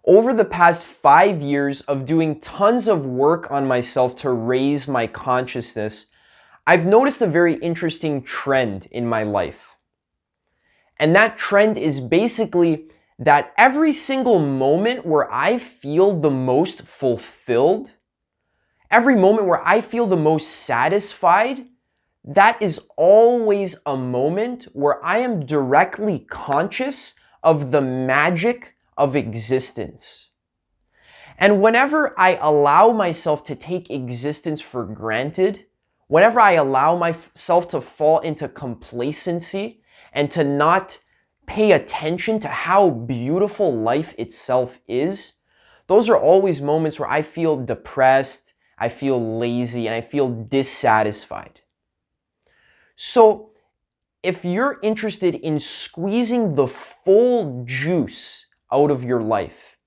Over the past 5 years of doing tons of work on myself to raise my consciousness, I've noticed a very interesting trend in my life. And that trend is basically that every single moment where I feel the most fulfilled, every moment where I feel the most satisfied, that is always a moment where I am directly conscious of the magic of existence. And whenever I allow myself to take existence for granted, whenever I allow myself to fall into complacency and to not pay attention to how beautiful life itself is, those are always moments where I feel depressed, I feel lazy, and I feel dissatisfied. So, if you're interested in squeezing the full juice out of your life,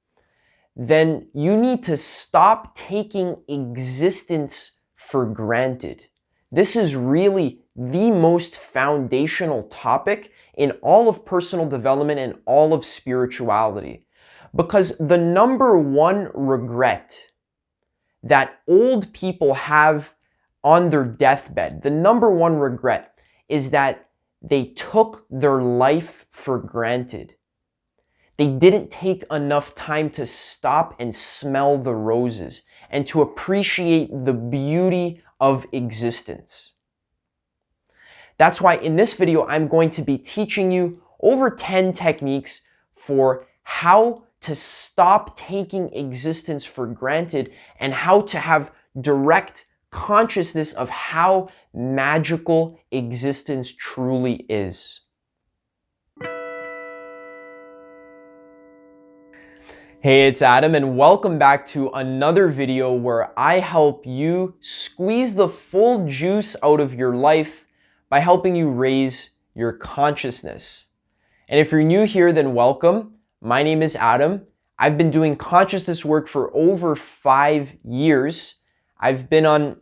then you need to stop taking existence for granted. This is really the most foundational topic in all of personal development and all of spirituality. Because the number one regret that old people have on their deathbed, the number one regret is that they took their life for granted. They didn't take enough time to stop and smell the roses and to appreciate the beauty of existence. That's why in this video, I'm going to be teaching you over 10 techniques for how to stop taking existence for granted and how to have direct consciousness of how magical existence truly is. Hey, it's Adam, and welcome back to another video where I help you squeeze the full juice out of your life by helping you raise your consciousness. And if you're new here, then welcome. My name is Adam. I've been doing consciousness work for over 5 years. I've been on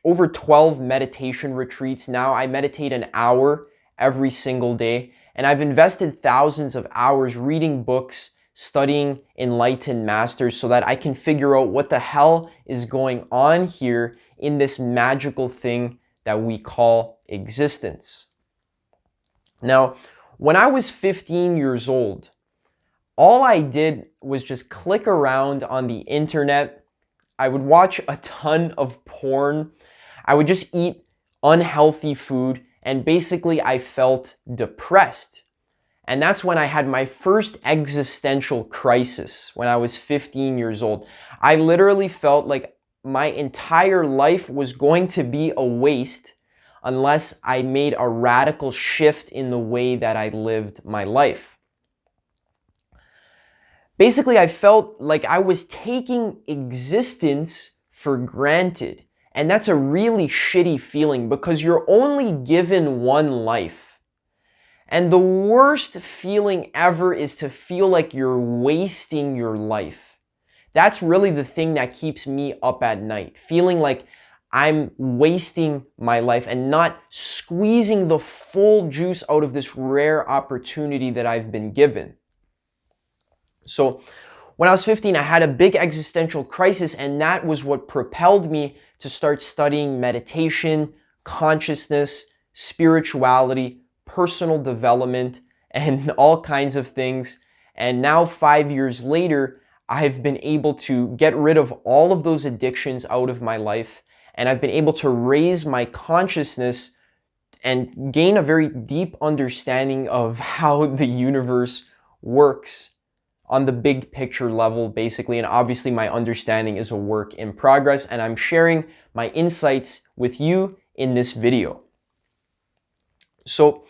over 12 meditation retreats now. I meditate an hour every single day, and I've invested thousands of hours reading books, studying enlightened masters so that I can figure out what the hell is going on here in this magical thing that we call existence. Now, when I was 15 years old, all I did was just click around on the internet. I would watch a ton of porn. I would just eat unhealthy food, and basically I felt depressed. And that's when I had my first existential crisis when I was 15 years old. I literally felt like my entire life was going to be a waste unless I made a radical shift in the way that I lived my life. Basically, I felt like I was taking existence for granted. And that's a really shitty feeling because you're only given one life. And the worst feeling ever is to feel like you're wasting your life. That's really the thing that keeps me up at night, feeling like I'm wasting my life and not squeezing the full juice out of this rare opportunity that I've been given. So when I was 15, I had a big existential crisis, and that was what propelled me to start studying meditation, consciousness, spirituality, personal development, and all kinds of things. And now 5 years later, I've been able to get rid of all of those addictions out of my life, and I've been able to raise my consciousness and gain a very deep understanding of how the universe works on the big picture level, basically. And obviously my understanding is a work in progress, and I'm sharing my insights with you in this video. So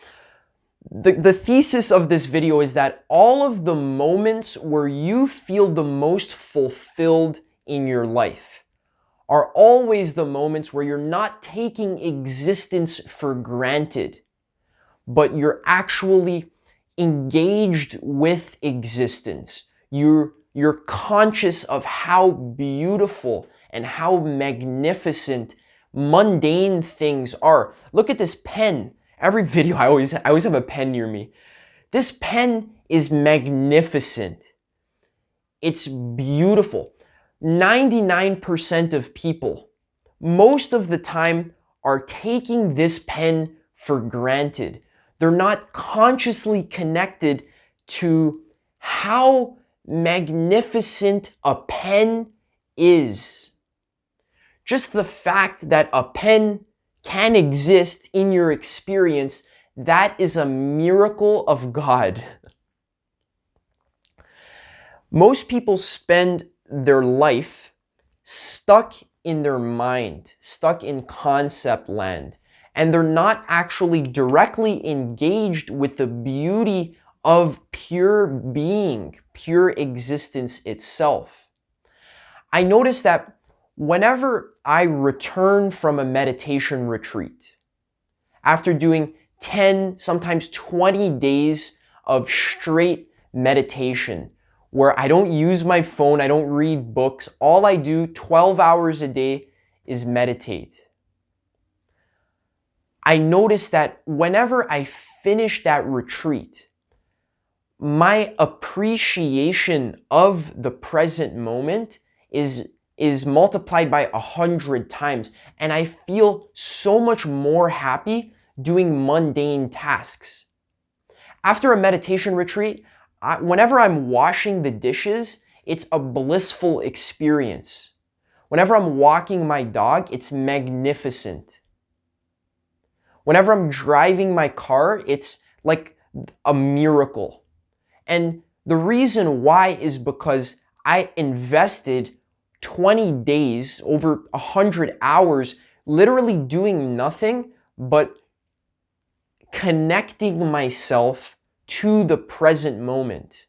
the thesis of this video is that all of the moments where you feel the most fulfilled in your life are always the moments where you're not taking existence for granted, but you're actually engaged with existence. You're conscious of how beautiful and how magnificent mundane things are. Look at this pen. Every video I always have a pen near me. This pen is magnificent. It's beautiful. 99% of people, most of the time, are taking this pen for granted. They're not consciously connected to how magnificent a pen is. Just the fact that a pen can exist in your experience, that is a miracle of God. Most people spend their life stuck in their mind, stuck in concept land, and they're not actually directly engaged with the beauty of pure being, pure existence itself. I notice that whenever I return from a meditation retreat, after doing 10, sometimes 20 days of straight meditation, where I don't use my phone, I don't read books, all I do 12 hours a day is meditate. I notice that whenever I finish that retreat, my appreciation of the present moment is multiplied by 100 times, and I feel so much more happy doing mundane tasks. After a meditation retreat, whenever I'm washing the dishes, it's a blissful experience. Whenever I'm walking my dog, it's magnificent. Whenever I'm driving my car, it's like a miracle. And the reason why is because I invested 20 days, over 100 hours, literally doing nothing but connecting myself to the present moment.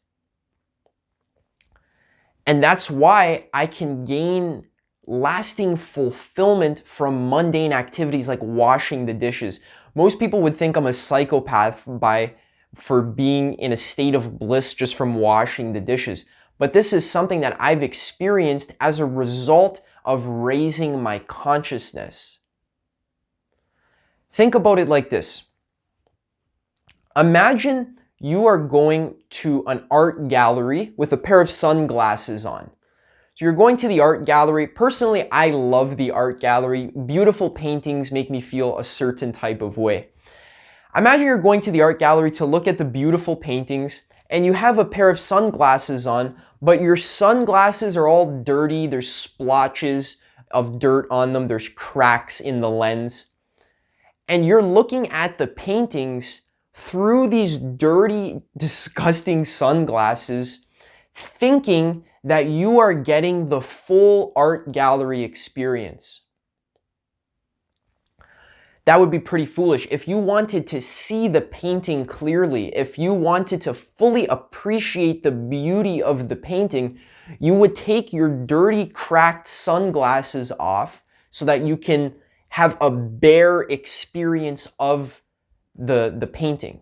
And that's why I can gain lasting fulfillment from mundane activities like washing the dishes. Most people would think I'm a psychopath for being in a state of bliss just from washing the dishes. But this is something that I've experienced as a result of raising my consciousness. Think about it like this. Imagine you are going to an art gallery with a pair of sunglasses on. So you're going to the art gallery. Personally, I love the art gallery. Beautiful paintings make me feel a certain type of way. Imagine you're going to the art gallery to look at the beautiful paintings, and you have a pair of sunglasses on, but your sunglasses are all dirty. There's splotches of dirt on them. There's cracks in the lens. And you're looking at the paintings through these dirty, disgusting sunglasses, thinking that you are getting the full art gallery experience. That would be pretty foolish. If you wanted to see the painting clearly, if you wanted to fully appreciate the beauty of the painting, you would take your dirty, cracked sunglasses off so that you can have a bare experience of the painting.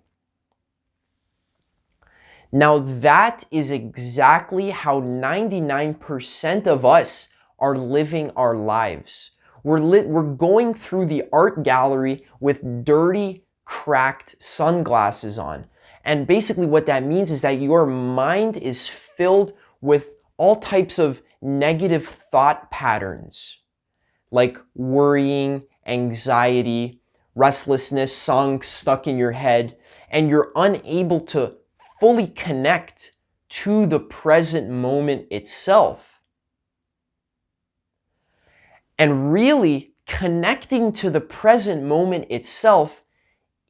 Now that is exactly how 99% of us are living our lives. We're going through the art gallery with dirty, cracked sunglasses on. And basically what that means is that your mind is filled with all types of negative thought patterns, like worrying, anxiety, restlessness, songs stuck in your head, and you're unable to fully connect to the present moment itself. And really, connecting to the present moment itself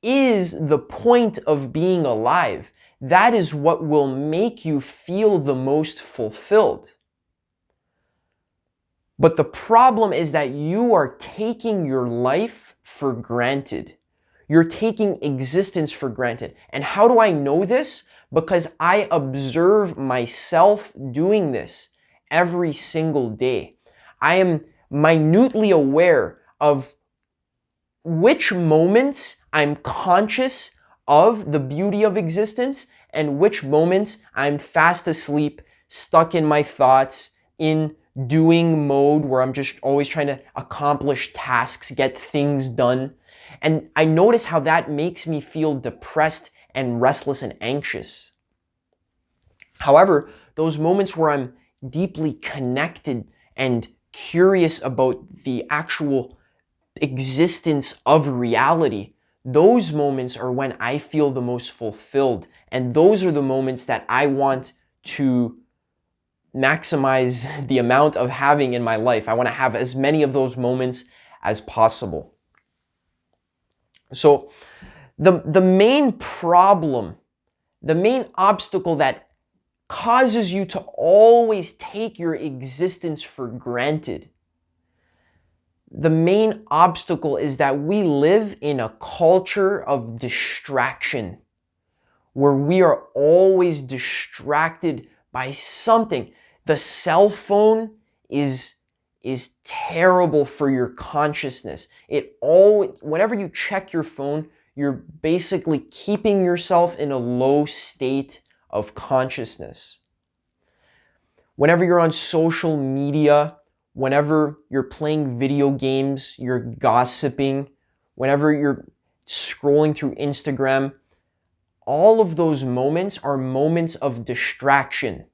is the point of being alive. That is what will make you feel the most fulfilled. But the problem is that you are taking your life for granted. You're taking existence for granted. And how do I know this? Because I observe myself doing this every single day. I am minutely aware of which moments I'm conscious of the beauty of existence and which moments I'm fast asleep, stuck in my thoughts, in doing mode where I'm just always trying to accomplish tasks, get things done. And I notice how that makes me feel depressed and restless and anxious. However, those moments where I'm deeply connected and curious about the actual existence of reality, those moments are when I feel the most fulfilled. And those are the moments that I want to maximize the amount of having in my life. I want to have as many of those moments as possible. So the main problem, the main obstacle that causes you to always take your existence for granted, the main obstacle is that we live in a culture of distraction where we are always distracted by something. The cell phone is terrible for your consciousness. Whenever you check your phone, you're basically keeping yourself in a low state of consciousness. Whenever you're on social media, whenever you're playing video games, you're gossiping, whenever you're scrolling through Instagram, all of those moments are moments of distraction.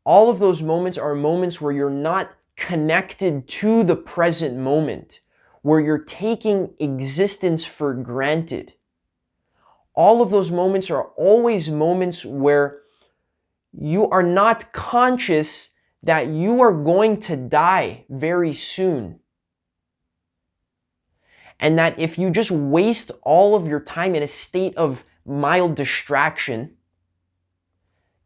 All of those moments are moments where you're not connected to the present moment, where you're taking existence for granted. All of those moments are always moments where you are not conscious that you are going to die very soon. And that if you just waste all of your time in a state of mild distraction,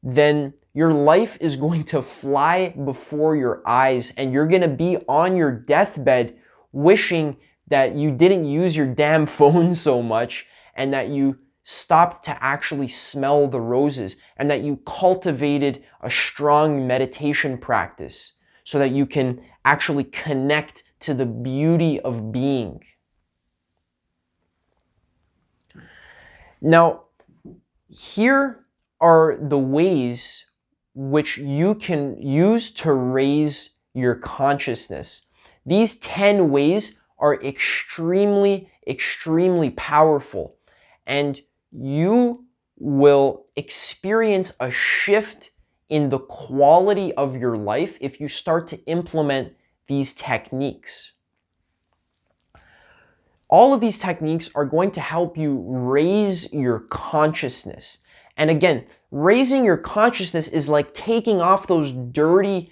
then your life is going to fly before your eyes and you're going to be on your deathbed wishing that you didn't use your damn phone so much and that you stopped to actually smell the roses and that you cultivated a strong meditation practice so that you can actually connect to the beauty of being. Now, here are the ways which you can use to raise your consciousness. These 10 ways are extremely, extremely powerful, and you will experience a shift in the quality of your life if you start to implement these techniques. All of these techniques are going to help you raise your consciousness. And again, raising your consciousness is like taking off those dirty,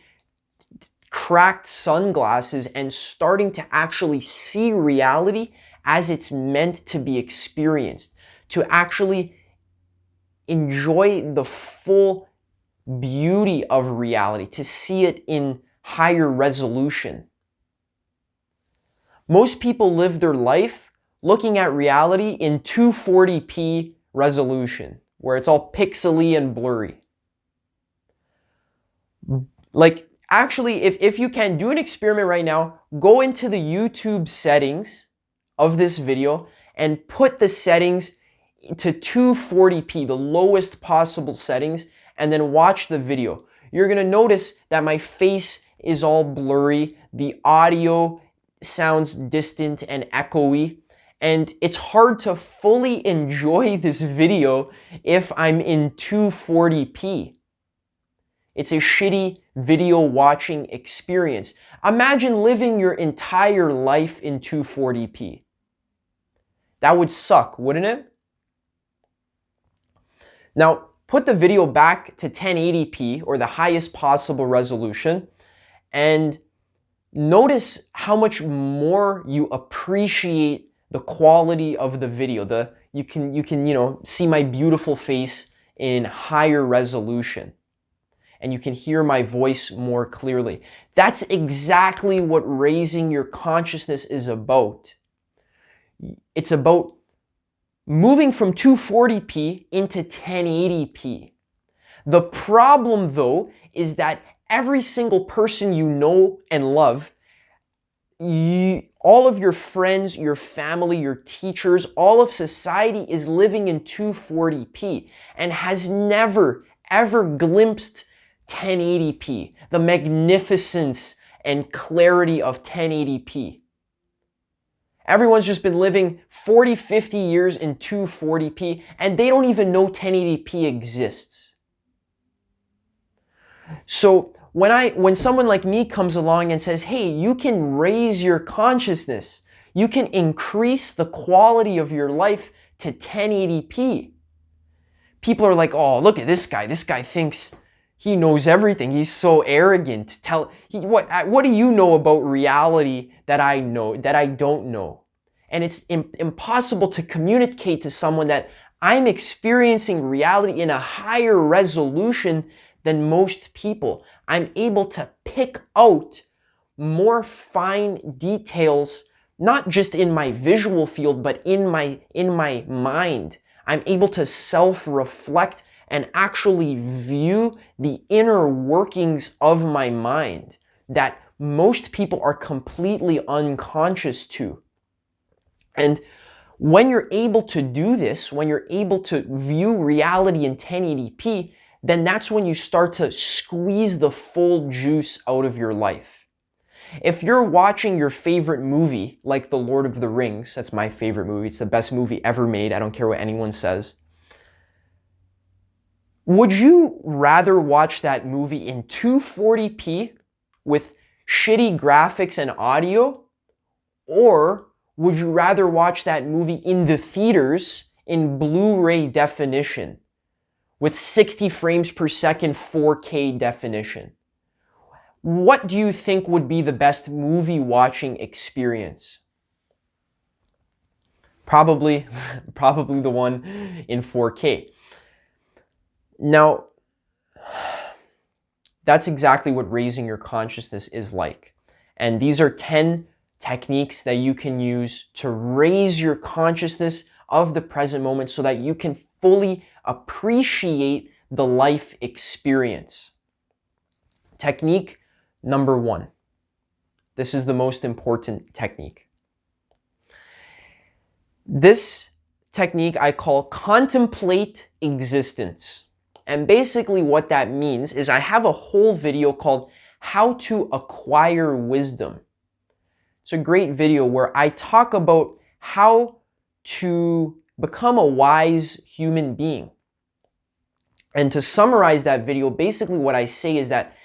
cracked sunglasses and starting to actually see reality as it's meant to be experienced, to actually enjoy the full beauty of reality, to see it in higher resolution. Most people live their life looking at reality in 240p resolution, where it's all pixely and blurry. Like, actually, if you can, do an experiment right now, go into the YouTube settings of this video and put the settings to 240p, the lowest possible settings, and then watch the video. You're gonna notice that my face is all blurry, the audio sounds distant and echoey, and it's hard to fully enjoy this video if I'm in 240p. It's a shitty video watching experience. Imagine living your entire life in 240p. That would suck, wouldn't it? Now, put the video back to 1080p or the highest possible resolution and notice how much more you appreciate the quality of the video. You can see my beautiful face in higher resolution, and you can hear my voice more clearly. That's exactly what raising your consciousness is about. It's about moving from 240p into 1080p. The problem, though, is that every single person you know and love, all of your friends, your family, your teachers, all of society is living in 240p and has never, ever glimpsed 1080p, the magnificence and clarity of 1080p. Everyone's just been living 40, 50 years in 240p, and they don't even know 1080p exists. So when someone like me comes along and says, hey, you can raise your consciousness, you can increase the quality of your life to 1080p. People are like, oh, look at this guy. This guy thinks he knows everything. He's so arrogant. What do you know about reality that I know, that I don't know? And it's impossible to communicate to someone that I'm experiencing reality in a higher resolution than most people. I'm able to pick out more fine details, not just in my visual field, but in my mind. I'm able to self-reflect and actually view the inner workings of my mind that most people are completely unconscious to. And when you're able to do this, when you're able to view reality in 1080p, then that's when you start to squeeze the full juice out of your life. If you're watching your favorite movie, like The Lord of the Rings, that's my favorite movie, it's the best movie ever made, I don't care what anyone says. Would you rather watch that movie in 240p with shitty graphics and audio? Or would you rather watch that movie in the theaters in Blu-ray definition with 60 frames per second 4K definition? What do you think would be the best movie watching experience? Probably the one in 4K. Now, that's exactly what raising your consciousness is like. And these are 10 techniques that you can use to raise your consciousness of the present moment so that you can fully appreciate the life experience. Technique number 1. This is the most important technique. This technique I call contemplate existence. And basically what that means is I have a whole video called How to Acquire Wisdom. It's a great video where I talk about how to become a wise human being. And to summarize that video, basically what I say is that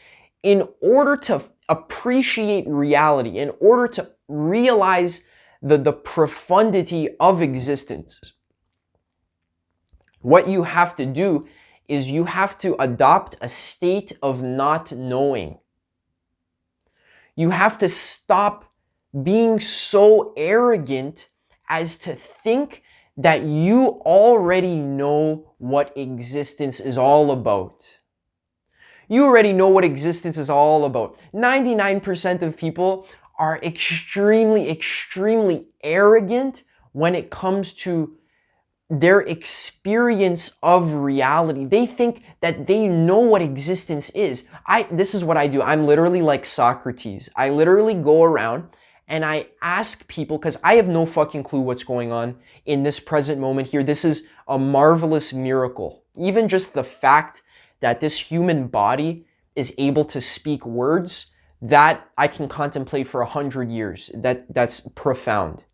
in order to appreciate reality, in order to realize the profundity of existence, what you have to do is you have to adopt a state of not knowing. You have to stop being so arrogant as to think that you already know what existence is all about. You already know what existence is all about. 99% of people are extremely, extremely arrogant when it comes to their experience of reality. They think that they know what existence is. This is what I do. I'm literally like Socrates. I literally go around and I ask people, because I have no fucking clue what's going on in this present moment here. This is a marvelous miracle. Even just the fact that this human body is able to speak words, that I can contemplate for 100 years. That's profound.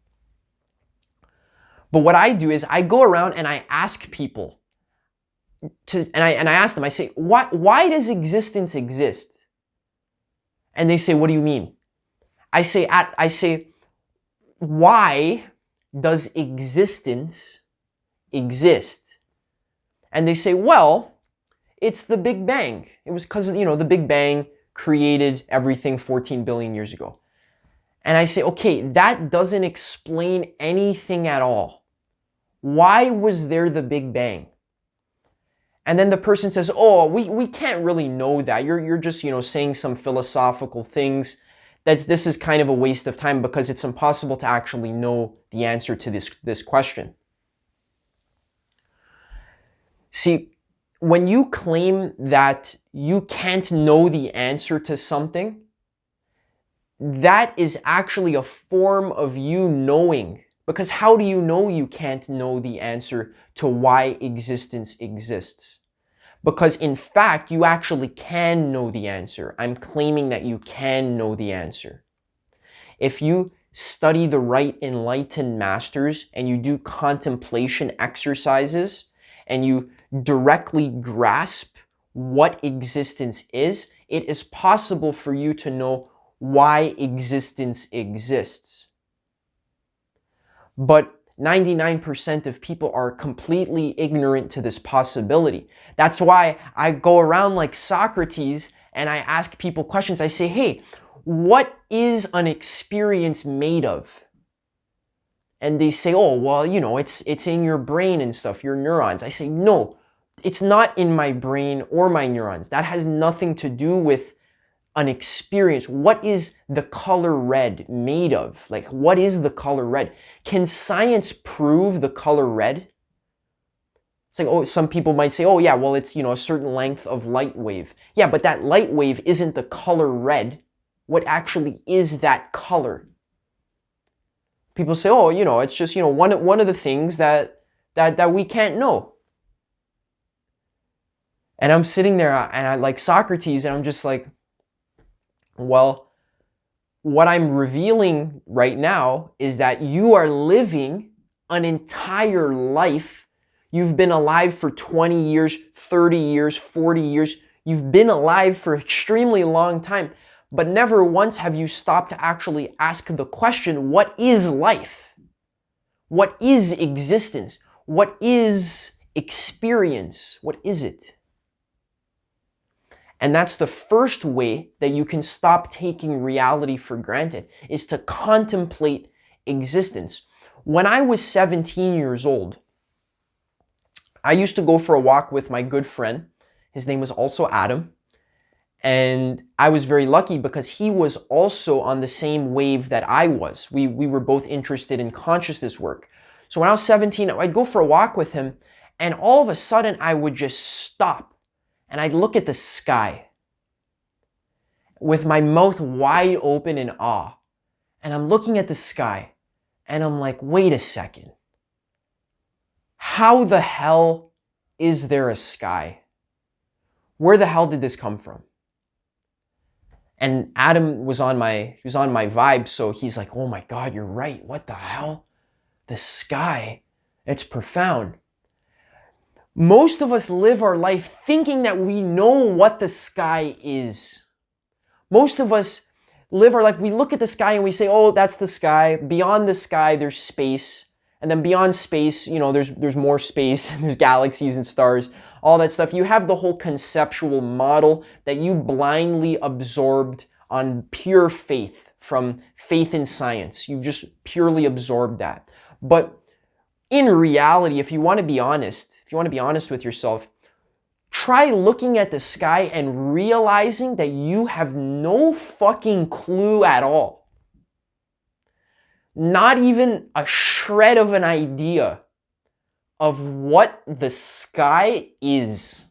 But what I do is I go around and I ask people and I ask them, I say, why does existence exist? And they say, what do you mean? I say, why does existence exist? And they say, well, it's the Big Bang. It was because, the Big Bang created everything 14 billion years ago. And I say, okay, that doesn't explain anything at all. Why was there the Big Bang? And then the person says, oh, we can't really know that. You're just, saying some philosophical things. This is kind of a waste of time because it's impossible to actually know the answer to this question. See, when you claim that you can't know the answer to something, that is actually a form of you knowing. Because how do you know you can't know the answer to why existence exists? Because in fact, you actually can know the answer. I'm claiming that you can know the answer. If you study the right enlightened masters and you do contemplation exercises and you directly grasp what existence is, it is possible for you to know why existence exists. But 99% of people are completely ignorant to this possibility. That's why I go around like Socrates and I ask people questions. I say, hey, what is an experience made of? And they say, oh, well, you know, it's in your brain and stuff, your neurons. I say, no, it's not in my brain or my neurons. That has nothing to do with an experience. What is the color red made of? Like, what is the color red? Can science prove the color red? It's like, oh, some people might say, oh yeah, well, it's, you know, a certain length of light wave. Yeah, but that light wave isn't the color red. What actually is that color? People say, oh, you know, it's just, you know, one of the things that we can't know. And I'm sitting there and I like Socrates and I'm just like, well, what I'm revealing right now is that you are living an entire life. You've been alive for 20 years, 30 years, 40 years. You've been alive for an extremely long time, but never once have you stopped to actually ask the question, what is life? What is existence? What is experience? What is it? And that's the first way that you can stop taking reality for granted, is to contemplate existence. When I was 17 years old, I used to go for a walk with my good friend. His name was also Adam. And I was very lucky because he was also on the same wave that I was. We were both interested in consciousness work. So when I was 17, I'd go for a walk with him, and all of a sudden I would just stop. And I'd look at the sky with my mouth wide open in awe. And I'm looking at the sky and I'm like, wait a second. How the hell is there a sky? Where the hell did this come from? And Adam was on my vibe, so he's like, oh my God, you're right. What the hell? The sky, it's profound. Most of us live our life thinking that we know what the sky is. Most of us live our life, we look at the sky and we say, oh, that's the sky. Beyond the sky, there's space. And then beyond space, you know, there's more space. There's galaxies and stars, all that stuff. You have the whole conceptual model that you blindly absorbed on pure faith, from faith in science. You've just purely absorbed that. But in reality, if you want to be honest with yourself, try looking at the sky and realizing that you have no fucking clue at all. Not even a shred of an idea of what the sky is.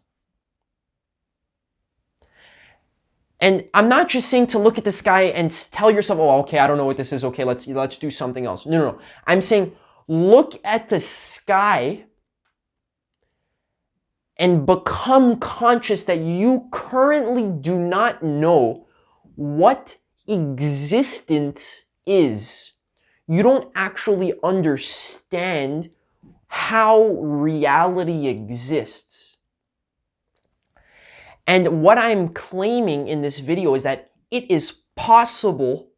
And I'm not just saying to look at the sky and tell yourself, oh, okay, I don't know what this is. Okay, let's do something else. No. I'm saying look at the sky and become conscious that you currently do not know what existence is. You don't actually understand how reality exists. And what I'm claiming in this video is that it is possible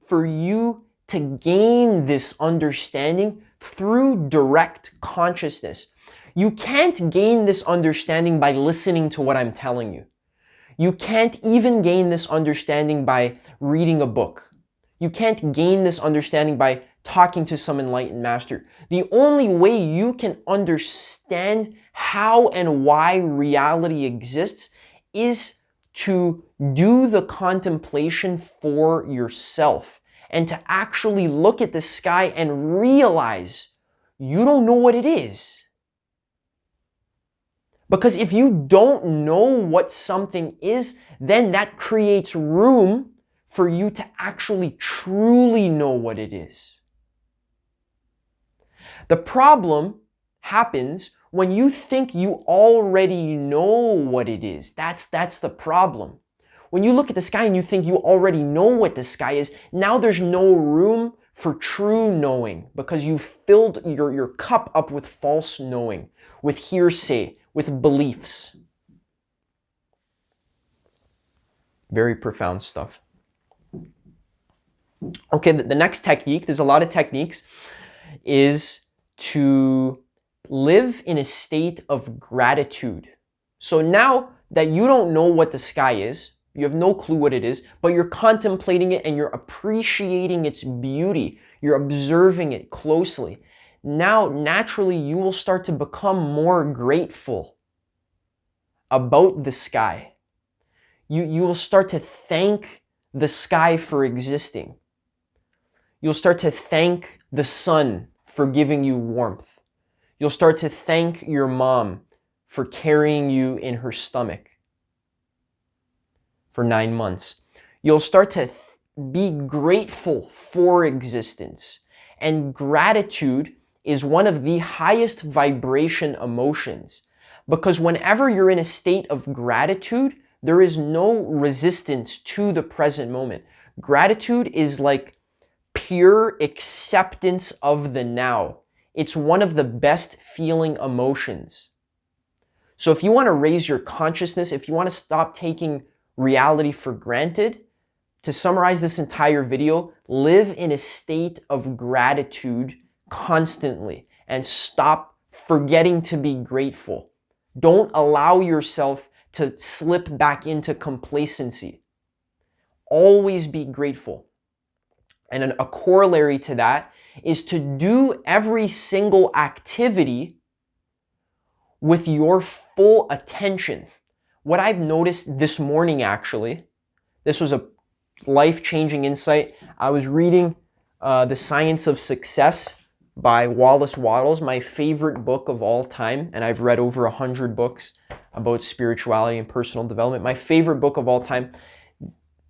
for you to gain this understanding through direct consciousness. You can't gain this understanding by listening to what I'm telling you. You can't even gain this understanding by reading a book. You can't gain this understanding by talking to some enlightened master. The only way you can understand how and why reality exists is to do the contemplation for yourself and to actually look at the sky and realize you don't know what it is. Because if you don't know what something is, then that creates room for you to actually truly know what it is. The problem happens when you think you already know what it is. That's the problem. When you look at the sky and you think you already know what the sky is, now there's no room for true knowing because you've filled your cup up with false knowing, with hearsay, with beliefs. Very profound stuff. Okay, the next technique, there's a lot of techniques, is to live in a state of gratitude. So now that you don't know what the sky is, you have no clue what it is, but you're contemplating it and you're appreciating its beauty. You're observing it closely. Now, naturally, you will start to become more grateful about the sky. You will start to thank the sky for existing. You'll start to thank the sun for giving you warmth. You'll start to thank your mom for carrying you in her stomach for 9 months. You'll start to be grateful for existence. And gratitude is one of the highest vibration emotions, because whenever you're in a state of gratitude, there is no resistance to the present moment. Gratitude is like pure acceptance of the now. It's one of the best feeling emotions. So if you want to raise your consciousness, if you want to stop taking reality for granted, to summarize this entire video, live in a state of gratitude constantly and stop forgetting to be grateful. Don't allow yourself to slip back into complacency. Always be grateful. And a corollary to that is to do every single activity with your full attention. What I've noticed this morning, actually, this was a life-changing insight. I was reading The Science of Success by Wallace Wattles, my favorite book of all time, and I've read over 100 books about spirituality and personal development. My favorite book of all time.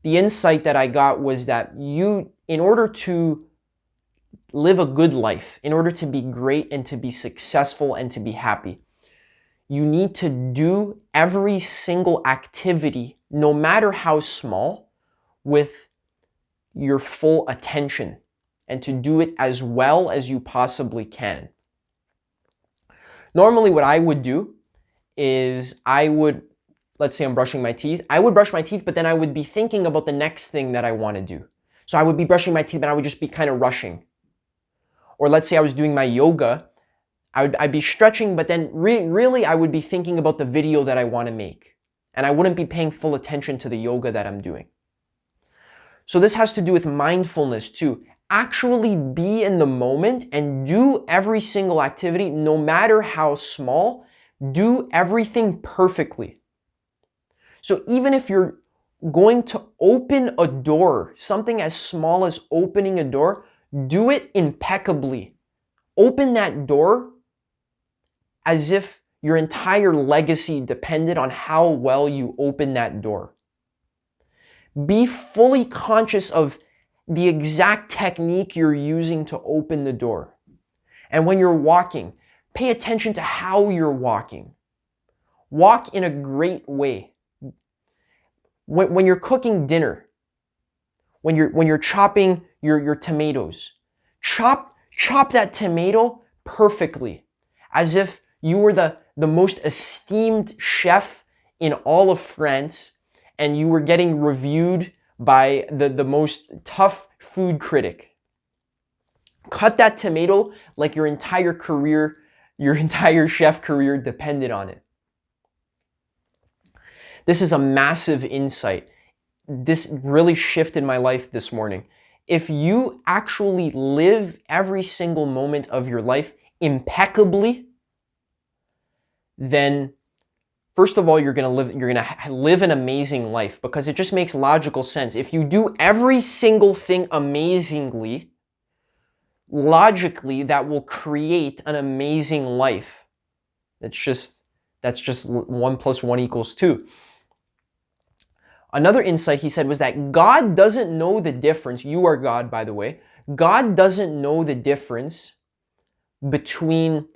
The insight that I got was that you, in order to live a good life, in order to be great and to be successful and to be happy, you need to do every single activity, no matter how small, with your full attention, and to do it as well as you possibly can. Normally what I would do is let's say I'm brushing my teeth. I would brush my teeth, but then I would be thinking about the next thing that I want to do. So I would be brushing my teeth, but I would just be kind of rushing. Or let's say I was doing my yoga, I'd be stretching, but then really I would be thinking about the video that I want to make. And I wouldn't be paying full attention to the yoga that I'm doing. So this has to do with mindfulness too. Actually be in the moment and do every single activity, no matter how small, do everything perfectly. So even if you're going to open a door, something as small as opening a door, do it impeccably. Open that door as if your entire legacy depended on how well you open that door. Be fully conscious of the exact technique you're using to open the door. And when you're walking, pay attention to how you're walking. Walk in a great way. When you're cooking dinner, when you're chopping your tomatoes, chop that tomato perfectly, as if you were the most esteemed chef in all of France and you were getting reviewed by the most tough food critic. Cut that tomato like your entire career, your entire chef career depended on it. This is a massive insight. This really shifted my life this morning. If you actually live every single moment of your life impeccably, then first of all, you're gonna live an amazing life, because it just makes logical sense. If you do every single thing amazingly, logically, that will create an amazing life. That's just 1 + 1 = 2. Another insight he said was that God doesn't know the difference. You are God, by the way. God doesn't know the difference between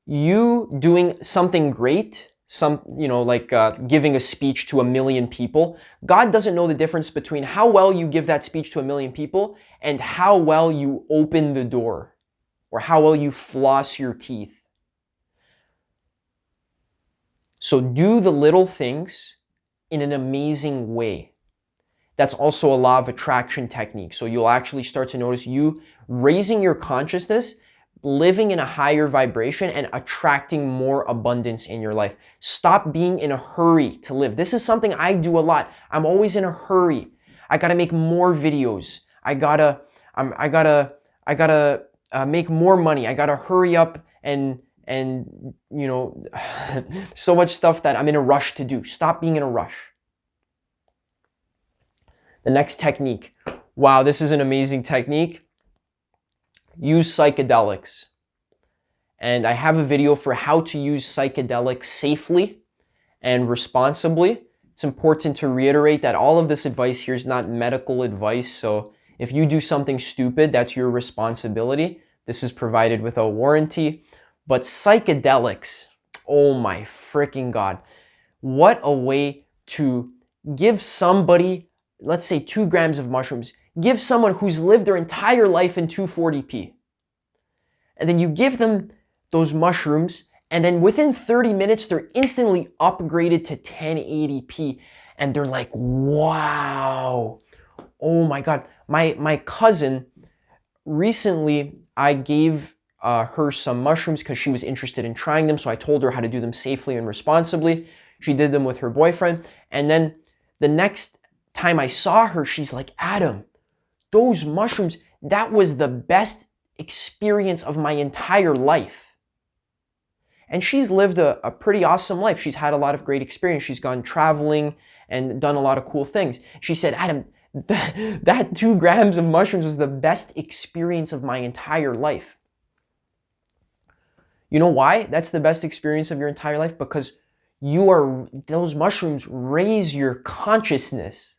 you doing something great, like giving a speech to 1 million people. God doesn't know the difference between how well you give that speech to 1 million people and how well you open the door or how well you floss your teeth. So do the little things in an amazing way. That's also a law of attraction technique. So you'll actually start to notice you raising your consciousness, living in a higher vibration, and attracting more abundance in your life. Stop being in a hurry to live. This is something I do a lot. I'm always in a hurry. I gotta make more videos. I gotta make more money. I gotta hurry up and you know, so much stuff that I'm in a rush to do. Stop being in a rush. The next technique. Wow, this is an amazing technique. Use psychedelics. And I have a video for how to use psychedelics safely and responsibly. It's important to reiterate that all of this advice here is not medical advice. So if you do something stupid, that's your responsibility. This is provided without warranty. But psychedelics, oh my freaking God. What a way to give somebody, let's say 2 grams of mushrooms, give someone who's lived their entire life in 240p. And then you give them those mushrooms, and then within 30 minutes, they're instantly upgraded to 1080p. And they're like, wow, oh my God. My cousin, recently, I gave her some mushrooms because she was interested in trying them. So I told her how to do them safely and responsibly. She did them with her boyfriend. And then the next time I saw her, she's like, Adam, those mushrooms, that was the best experience of my entire life. And she's lived a pretty awesome life. She's had a lot of great experience. She's gone traveling and done a lot of cool things. She said, Adam, that 2 grams of mushrooms was the best experience of my entire life. You know why that's the best experience of your entire life? Because those mushrooms raise your consciousness.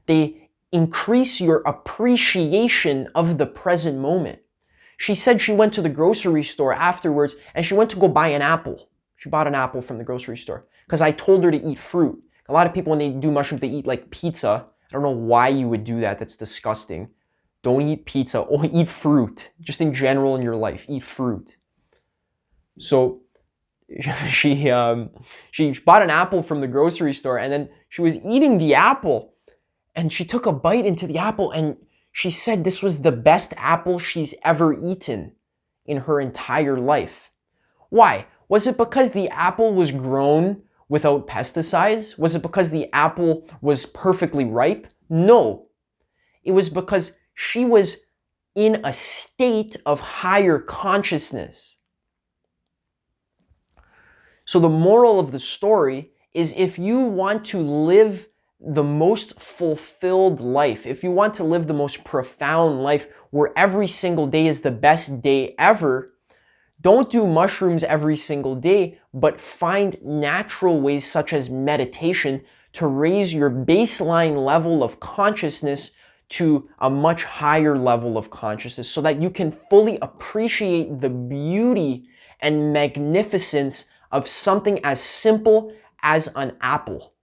They increase your appreciation of the present moment. She said she went to the grocery store afterwards and she went to go buy an apple. She bought an apple from the grocery store because I told her to eat fruit. A lot of people, when they do mushrooms, they eat like pizza. I don't know why you would do that. That's disgusting. Don't eat pizza. Or eat fruit. Just in general in your life, eat fruit. So she bought an apple from the grocery store, and then she was eating the apple, and she took a bite into the apple, and she said this was the best apple she's ever eaten in her entire life. Why? Was it because the apple was grown without pesticides? Was it because the apple was perfectly ripe? No. It was because she was in a state of higher consciousness. So the moral of the story is, if you want to live the most fulfilled life, if you want to live the most profound life where every single day is the best day ever, don't do mushrooms every single day, but find natural ways such as meditation to raise your baseline level of consciousness to a much higher level of consciousness so that you can fully appreciate the beauty and magnificence of something as simple as an apple.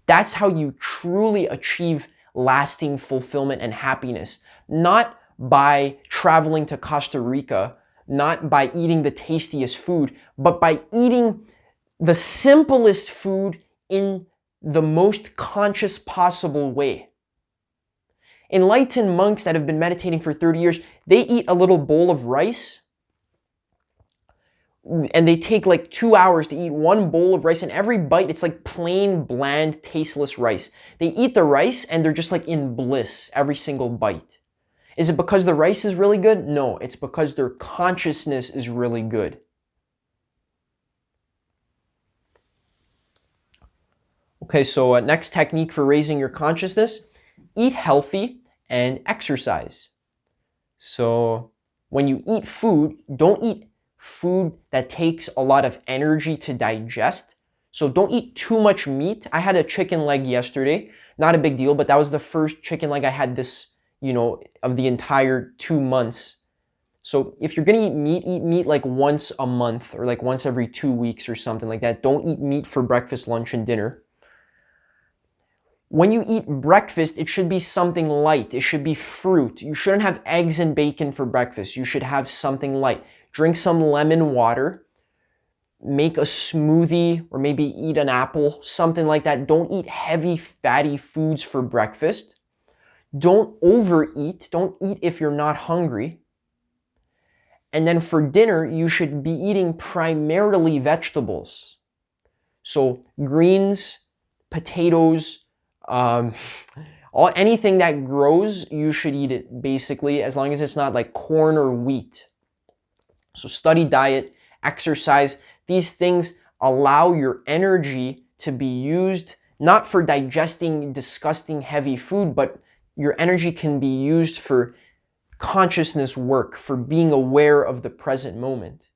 That's how you truly achieve lasting fulfillment and happiness. Not by traveling to Costa Rica, not by eating the tastiest food, but by eating the simplest food in the most conscious possible way. Enlightened monks that have been meditating for 30 years, they eat a little bowl of rice, and they take like 2 hours to eat one bowl of rice, and every bite, it's like plain, bland, tasteless rice. They eat the rice and they're just like in bliss every single bite. Is it because the rice is really good? No, it's because their consciousness is really good. Okay, so next technique for raising your consciousness, eat healthy and exercise. So when you eat food, don't eat food that takes a lot of energy to digest. So don't eat too much meat. I had a chicken leg yesterday. Not a big deal, but that was the first chicken leg I had this, of the entire 2 months. So if you're gonna eat meat like once a month or like once every 2 weeks or something like that. Don't eat meat for breakfast, lunch, and dinner. When you eat breakfast, it should be something light. It should be fruit. You shouldn't have eggs and bacon for breakfast. You should have something light. Drink some lemon water. make a smoothie or maybe eat an apple, something like that. Don't eat heavy, fatty foods for breakfast. Don't overeat. Don't eat if you're not hungry. And then for dinner, you should be eating primarily vegetables. So greens, potatoes, anything that grows, you should eat it basically, as long as it's not like corn or wheat. So study diet, exercise. These things allow your energy to be used not for digesting disgusting heavy food, but your energy can be used for consciousness work, for being aware of the present moment.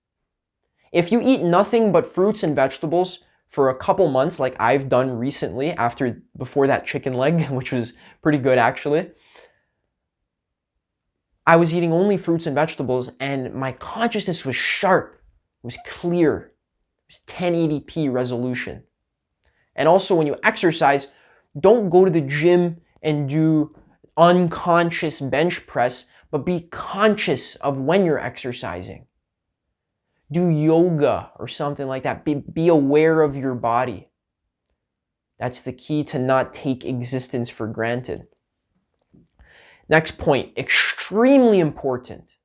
If you eat nothing but fruits and vegetables for a couple months, like I've done recently before that chicken leg, which was pretty good actually, I was eating only fruits and vegetables and my consciousness was sharp, it was clear, it was 1080p resolution. And also when you exercise, don't go to the gym and do unconscious bench press, but be conscious of when you're exercising. Do yoga or something like that. Be aware of your body. That's the key to not take existence for granted. Next point, extremely important.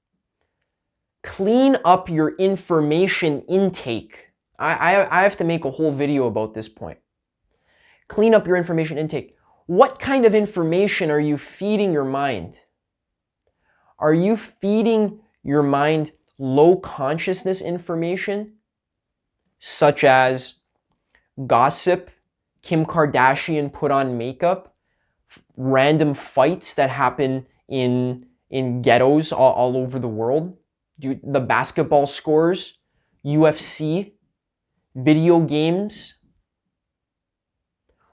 Clean up your information intake. I have to make a whole video about this point. Clean up your information intake. What kind of information are you feeding your mind? Are you feeding your mind low consciousness information, such as gossip, Kim Kardashian put on makeup, random fights that happen in ghettos all over the world, the basketball scores, UFC, video games?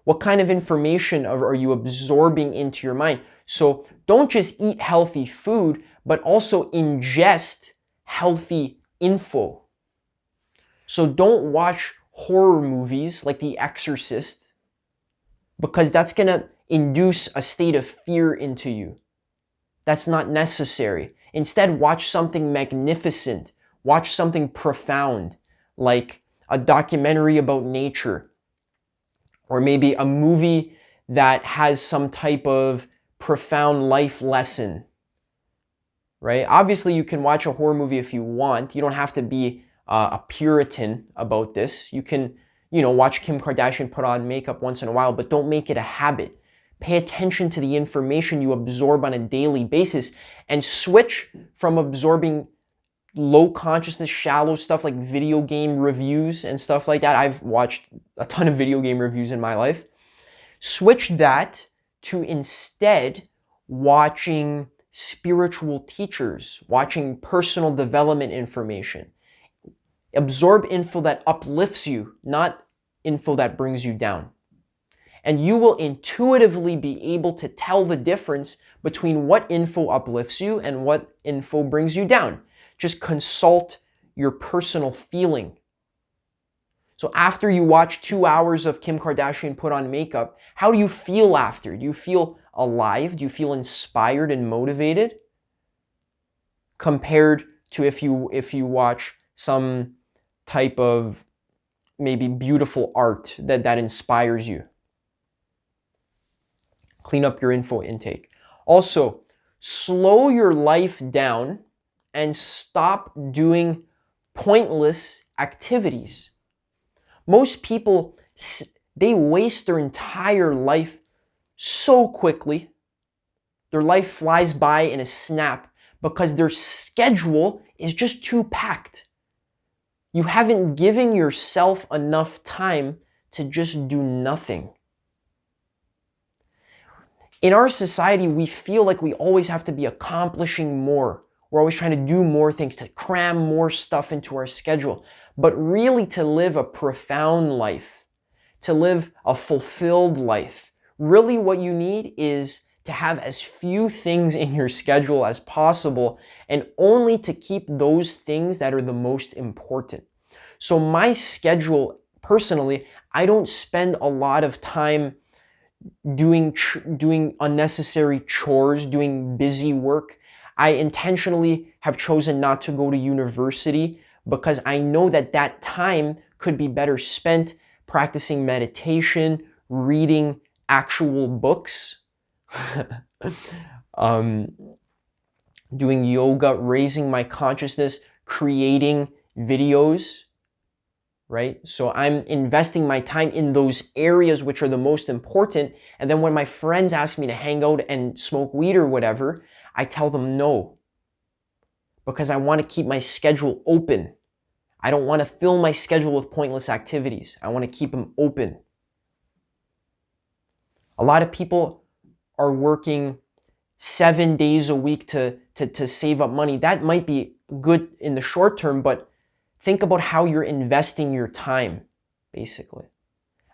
What kind of information are you absorbing into your mind? So don't just eat healthy food, but also ingest healthy info. So don't watch horror movies like The Exorcist, because that's going to induce a state of fear into you. That's not necessary. Instead, watch something magnificent. Watch something profound, like a documentary about nature, or maybe a movie that has some type of profound life lesson, right? Obviously, you can watch a horror movie if you want. You don't have to be a Puritan about this. You can, watch Kim Kardashian put on makeup once in a while, but don't make it a habit. Pay attention to the information you absorb on a daily basis and switch from absorbing low consciousness, shallow stuff like video game reviews and stuff like that. I've watched a ton of video game reviews in my life. Switch that to instead watching spiritual teachers, watching personal development information. Absorb info that uplifts you, not info that brings you down. And you will intuitively be able to tell the difference between what info uplifts you and what info brings you down. Just consult your personal feeling. So after you watch 2 hours of Kim Kardashian put on makeup, how do you feel after? Do you feel alive? Do you feel inspired and motivated? Compared to if you watch some type of maybe beautiful art that inspires you. Clean up your info intake. Also, slow your life down and stop doing pointless activities. Most people, they waste their entire life so quickly. Their life flies by in a snap because their schedule is just too packed. You haven't given yourself enough time to just do nothing. In our society, we feel like we always have to be accomplishing more. We're always trying to do more things, to cram more stuff into our schedule. But really, to live a profound life, to live a fulfilled life, really what you need is to have as few things in your schedule as possible, and only to keep those things that are the most important. So my schedule, personally, I don't spend a lot of time doing unnecessary chores, doing busy work. I intentionally have chosen not to go to university because I know that that time could be better spent practicing meditation, reading actual books, doing yoga, raising my consciousness, creating videos, right? So I'm investing my time in those areas which are the most important. And then when my friends ask me to hang out and smoke weed or whatever, I tell them no, because I want to keep my schedule open. I don't want to fill my schedule with pointless activities. I want to keep them open. A lot of people are working 7 days a week to save up money. That might be good in the short term, but think about how you're investing your time, basically.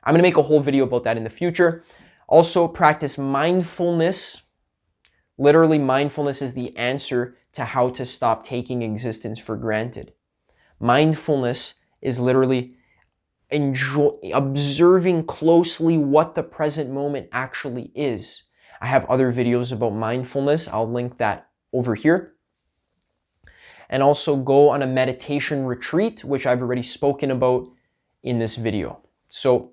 I'm going to make a whole video about that in the future. Also, practice mindfulness. Literally, mindfulness is the answer to how to stop taking existence for granted. Mindfulness is literally observing closely what the present moment actually is. I have other videos about mindfulness. I'll link that over here. And also go on a meditation retreat, which I've already spoken about in this video. So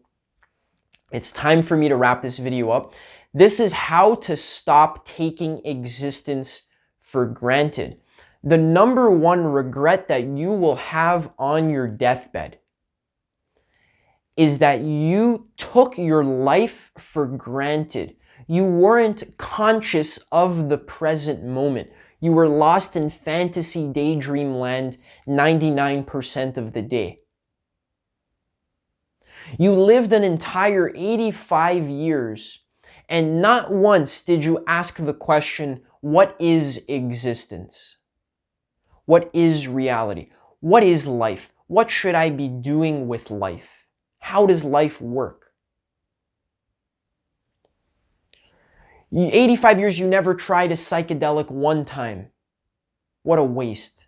it's time for me to wrap this video up. This is how to stop taking existence for granted. The number one regret that you will have on your deathbed is that you took your life for granted. You weren't conscious of the present moment. You were lost in fantasy daydream land 99% of the day. You lived an entire 85 years, and not once did you ask the question, what is existence? What is reality? What is life? What should I be doing with life? How does life work? 85 years, you never tried a psychedelic one time. What a waste.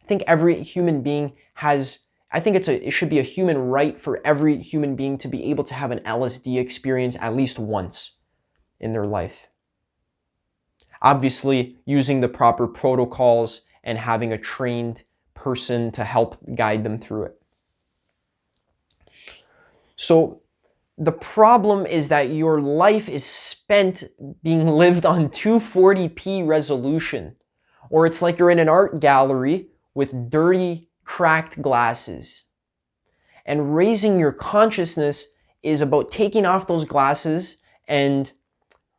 I think every human being has, it should be a human right for every human being to be able to have an LSD experience at least once in their life. Obviously, using the proper protocols and having a trained person to help guide them through it. So the problem is that your life is spent being lived on 240p resolution, or it's like you're in an art gallery with dirty, cracked glasses. And raising your consciousness is about taking off those glasses and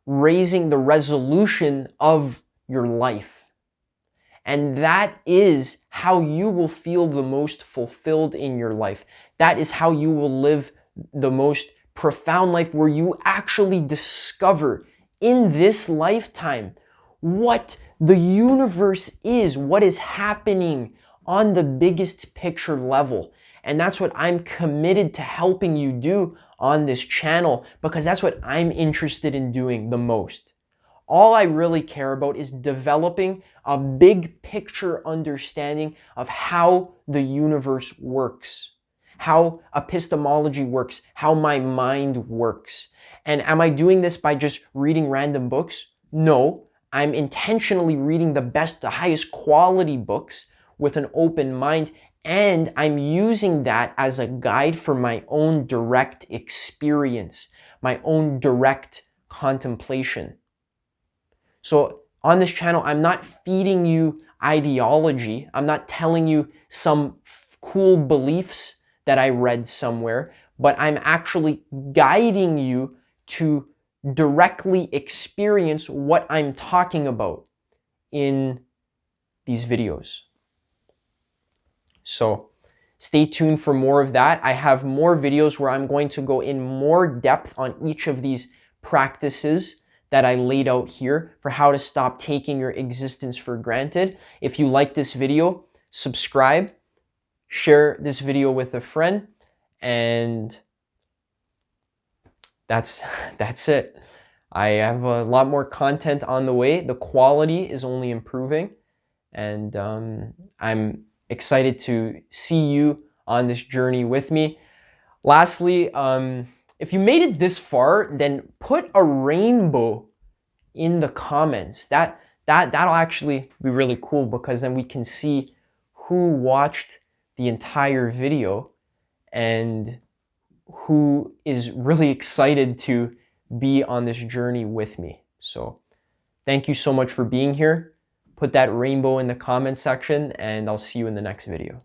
raising the resolution of your life. And that is how you will feel the most fulfilled in your life. That is how you will live the most profound life, where you actually discover in this lifetime what the universe is, what is happening on the biggest picture level. And that's what I'm committed to helping you do on this channel, because that's what I'm interested in doing the most. All I really care about is developing a big picture understanding of how the universe works, how epistemology works, how my mind works. And am I doing this by just reading random books? No, I'm intentionally reading the highest quality books with an open mind, and I'm using that as a guide for my own direct experience, my own direct contemplation. So on this channel, I'm not feeding you ideology. I'm not telling you some cool beliefs that I read somewhere, but I'm actually guiding you to directly experience what I'm talking about in these videos. So stay tuned for more of that. I have more videos where I'm going to go in more depth on each of these practices that I laid out here for how to stop taking your existence for granted. If you like this video, subscribe, share this video with a friend, and that's it. I have a lot more content on the way. The quality is only improving, and I'm excited to see you on this journey with me. Lastly, if you made it this far, then put a rainbow in the comments. That'll actually be really cool, because then we can see who watched the entire video and who is really excited to be on this journey with me. So thank you so much for being here. Put that rainbow in the comment section, and I'll see you in the next video.